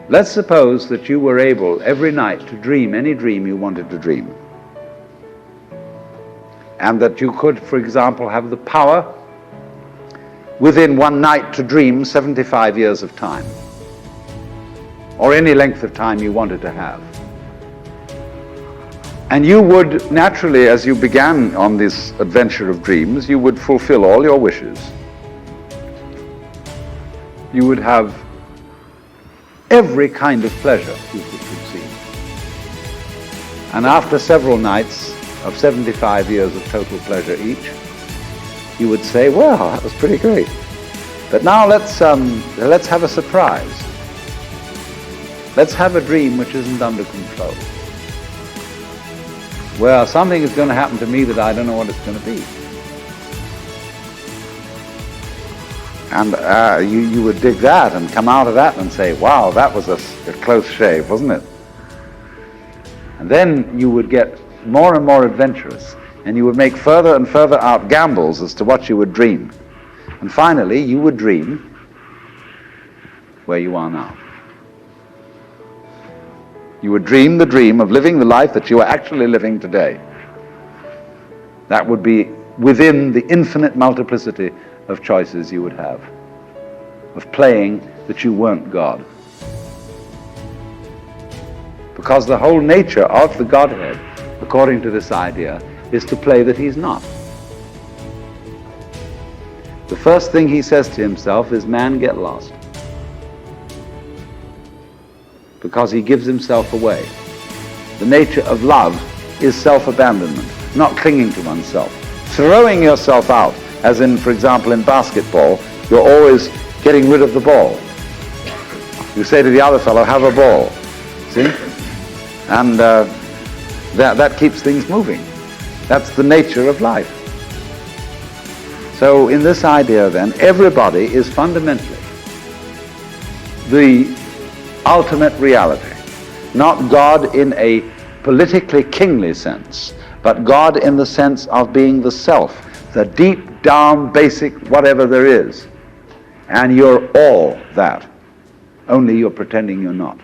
Let's suppose that you were able every night to dream any dream you wanted to dream. And that you could, for example, have the power within one night to dream 75 years of time, or any length of time you wanted to have. And you would naturally, as you began on this adventure of dreams, you would fulfill all your wishes. You would have every kind of pleasure you could conceive. And after several nights of 75 years of total pleasure each, you would say, well, that was pretty great. But now let's have a surprise. Let's have a dream which isn't under control. Well, something is going to happen to me that I don't know what it's going to be. And you would dig that and come out of that and say, wow, that was a close shave, wasn't it? And then you would get more and more adventurous, and you would make further and further out gambles as to what you would dream. And finally, you would dream where you are now. You would dream the dream of living the life that you are actually living today. That would be within the infinite multiplicity of choices you would have, of playing that you weren't God. Because the whole nature of the Godhead, according to this idea, is to play that he's not. The first thing he says to himself is, man, get lost. Because he gives himself away. The nature of love is self-abandonment, not clinging to oneself. Throwing yourself out, as in, for example, in basketball, you're always getting rid of the ball. You say to the other fellow, have a ball. See? And that keeps things moving. That's the nature of life. So in this idea then, everybody is fundamentally the ultimate reality. Not God in a politically kingly sense, but God in the sense of being the self, the deep down basic whatever there is. And you're all that, only you're pretending you're not.